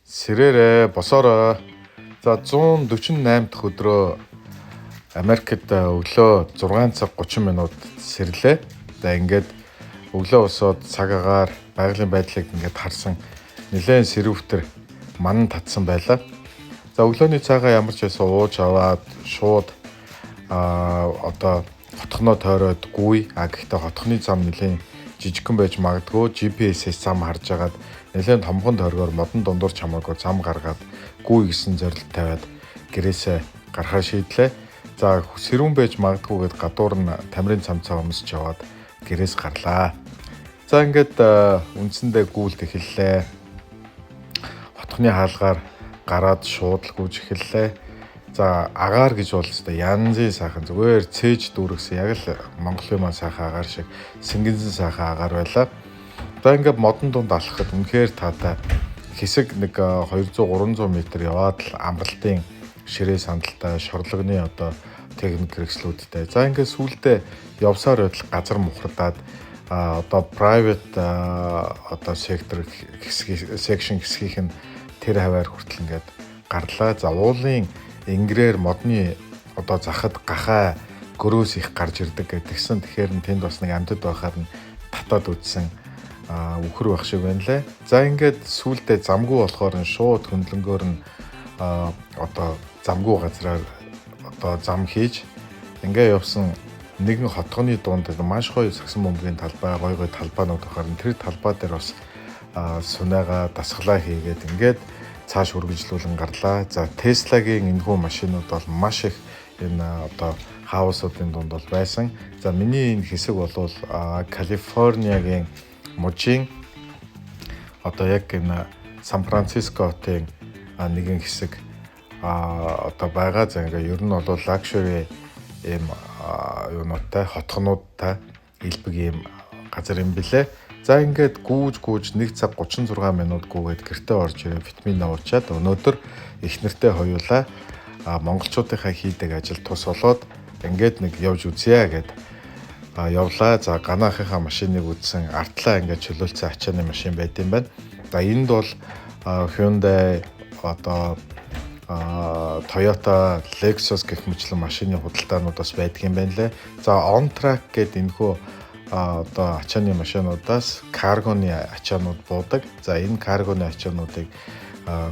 Сэрээрээ босоороо. За 148 дахь өдрөө Америкт өглөө 6 цаг 30 минут сэрлээ. За ингээд өглөө босоод цаг агаар байгалийн байдлыг ингээд харсан нэлээд сэрүүвтер манан татсан байлаа. За өглөөний цагаа ямар ч байсан ууж аваад шууд одоо хотхноо тойроод гуй. Гэхдээ хотхны зам нэлээд жижигхэн байж магадгүй GPS-ээс зам харж агаад нэлээд томхон тойргоор модон дундуур чамаагүй зам гаргаад гуй гэсэн зорилт тавиад гэрээсээ гарахаа шийдлээ. За сэрүүн байж магадгүйгээд гадуур нь тамирын цамцаа өмсөж яваад гэрээс гарлаа. За ингээд үндсэндээ гүйлт эхэллээ. Хотхны хаалгаар гараад шууд л гүйж эхэллээ. За агаар гэж бол өстой янзын сайхан зүгээр цээж дүүргсэн яг л Монголын маань сайхан агаар шиг сэнгэнсэн сайхан агаар байлаа. За ингээд модон дунд алхахад үнэхээр таатай хэсэг нэг 200-300 м яваад л амралтын ширээ сандалтай шорлогны одоо техник хэрэгслүүдтэй. За ингээд сүүлдээ явсаар байтал газар мухардаад одоо private одоо сектор section хэсгийнх нь тэр хаваар хүртэл ингээд гарлаа. За уулын ингэрээр модны одоо захад гахаа гөрөөс их гарч ирдэг гэдгсэн. Тэгэхээр тэнд бас нэг амьтад байхаар нь татаад үтсэн үхэр байх шиг байна лээ. За ингээд сүүлдээ замгүй болохоор нь шууд хөндлөнгөөр нь одоо замгүй газраар одоо зам хийж ингээ явсан нэгэн хотгоны дунд маш гоё сагсан бөмбөгийн талбай, гоё гоё талбайнууд байхаар нь тэр талбай дээр бас сунаагаа дасгалаа хийгээд ингээд цааш үргэлжлүүлэн гарлаа. За Tesla-гийн энэхүү машинууд бол маш их энэ одоо хаусуудын дунд бол байсан. За миний энэ хэсэг бол Калифорниагийн мужийн одоо яг энэ Сан Франциско хотын нэгэн хэсэг одоо байгаа. За ингээ ер нь бол luxury ийм юунуудтай хотхнуудтай илбэг ийм газар юм билээ. За ингээд гүүж 1 цаг 36 минут гүүгээд гэртээ орж ирээ витамин уучаад өнөөдөр их нэртэй хоёулаа монголчуудынхаа хийдэг ажил тус болоод ингээд нэг явж үзье гэд явлаа. За ганаахынхаа машиныг үзсэн артлаа ингээд чөлөөлцсөн ачааны машин байт юм байна. За энд бол Hyundai одоо Toyota, Lexus гэх мэтлэн машины худалдаанууд бас байдаг юм байна лээ. За OnTrack гэдэг энэхүү одоо ачааны машинуудаас каргоны ачаанууд буудаг. За энэ каргоны ачаануудыг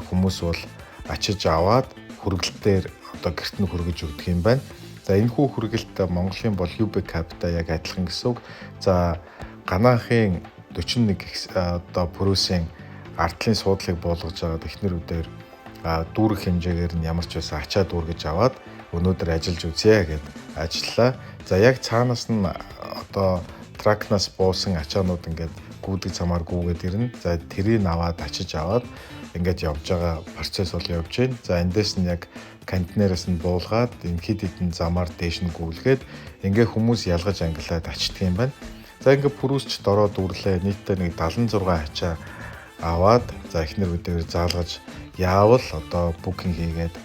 хүмүүс бол ачиж аваад хүргэлтээр одоо гэрт нь хүргэж өгдөг юм байна. За энэхүү хүргэлт Монголын бол UB Cap-тай яг адилхан гэсэн үг. За ганаахын 41 одоо Prusa-ийн артлын суудлыг буулгаж аваад эхнэр үдээр дүүрэх хэмжээгээр нь ямар ч байсан ачаа дүүргэж аваад өнөөдөр ажиллаж үзье гэд ажиллаа. За яг цаанаас нь одоо тракнаас буусан ачаанууд ингээд гүйдэг цамаар гүйгээд ирнэ. За тэрийг аваад ачиж аваад ингээд явж байгаа процесс бол явж байна. За эндээс нь яг контейнераас нь буулгаад энэ хэд хэдэн замаар дээш нь гүйлгээд ингээд хүмүүс ялгаж ангилаад ачдаг юм байна. За ингээд пүрүсч дороо дүүрлээ. Нийтдээ нэг 76 ачаа аваад за эхнэр үдээр заалгаж яавал одоо букинг хийгээд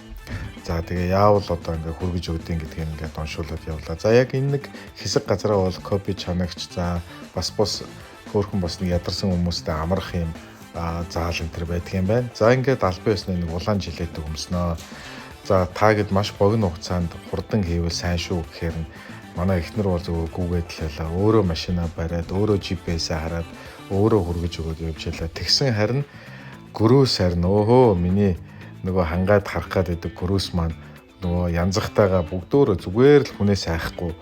за тэгээ яавал одоо ингээ хүргэж өгдөг гэдгийг ингээд оншуулаад явлаа. За яг энэ нэг хэсэг газараа бол копи чанагч за бас хөөрхөн бас нэг ядарсан хүмүүстэй амрах юм заал энэ төр байдаг юм байна. За ингээд албан ёсны нэг улаан жилеттэй өмснөө. За таагид маш богино хугацаанд хурдан хийвэл сайн шүү гэхээр нь манай эхнэр бол зөвхөн гүүгээд лээ. Өөрөө машинаа бариад, өөрөө GPS-ээ хараад, өөрөө хүргэж өгөөд явж ялаа. Тэгсэн харин гөрөөс харин өөхөө миний нөгөө хангаад харах гэдэг гөрөөс маань нөгөө янзахтайгаа бүгдөө зүгээр л хүнээс айхгүй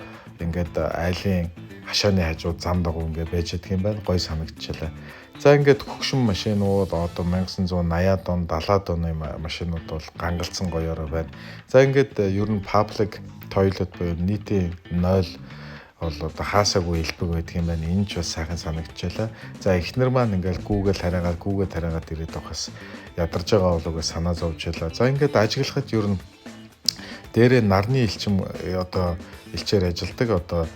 ингээд айлын хашааны хажууд зам дагуу ингээд байж байгаа юм байна. Гой санагдчихлаа. За ингээд хөгшин машинууд одоо 1980-аад он 70-аад оны машинууд бол гангалцсан гоёороо байна. За ингээд ер нь public toilet буюу нийтийн 0 бол одоо хаасаагүй илбэг байдаг юм байна. Энэ ч бас сайхан санагдчихлаа. За эхнэр маань ингээл Google хараагаад ирээд авахаас ядарж байгаа болоогоо санаа зовжлаа. За ингээд ажиглахад ер нь дээрээ нарны элчим одоо элчээр ажилдаг одоо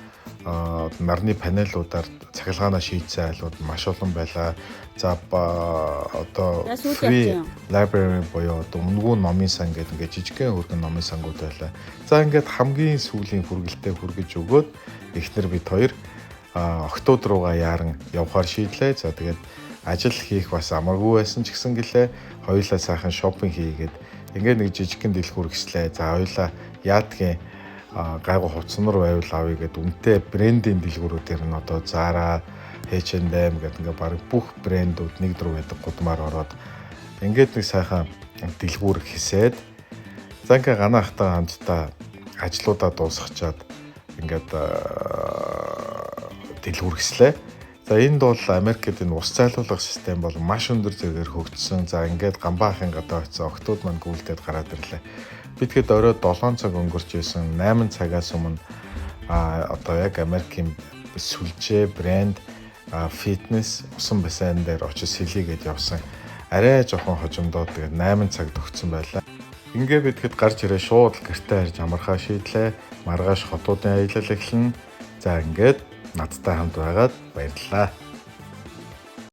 нарны панелуудаар цахилгаанаа шийдсэн айлууд маш олон байлаа. За одоо free library буюу одоо үнгүй номын сан гэдэг ингээд жижигхэн хөргөн номын сангууд байлаа. За ингээд хамгийн сүүлийн хүргэлтэд хүргэж өгөөд эхнэр бид хоёр октод руугаа яаран явхаар шийдлээ. За тэгээд ажил хийх бас амаргүй байсан ч гэсэн гэлээ хоёулаа сайхан шопинг хийгээд ингээд нэг жижигхэн дэлгүүр гислээ. За хоёулаа яадгийн гайгүй хувцсанар байвал авъя гэд үнэтэй брендийн дэлгүүрүүдээр нь одоо Zara, H&M гэдэг ингээд баг бүх брэндүүд нэг дөрөв байдаг гудмаар ороод ингээд нэг сайхан дэлгүүр хийсээд за ингээд ганаахтай хамтдаа ажлуудаа дуусгачаад ингээд дэлгүүр гислээ. За энд бол Америкт энэ ус зайлуулах систем бол маш өндөр зэрэгээр хөгжсөн. За ингээд гамбаахын гадаа очисон октод маань гүйлдээд гараад ирлээ. Битгэд орой 7 цаг өнгөрч исэн 8 цагаас өмнө одоо яг Америкийн сүлжээ брэнд фитнес усан бассейн дээр очиж сэлийгээд явсан. Арай жоохон хожимдоод тэгээд 8 цаг төгссөн байлаа. Ингээ битгэд гарч ирээ шууд гэртээ харж амархаа шийдлээ. Маргааш хотуудын аялал эхэлнэ. За ингээд надтай хамт байгаад баярлалаа.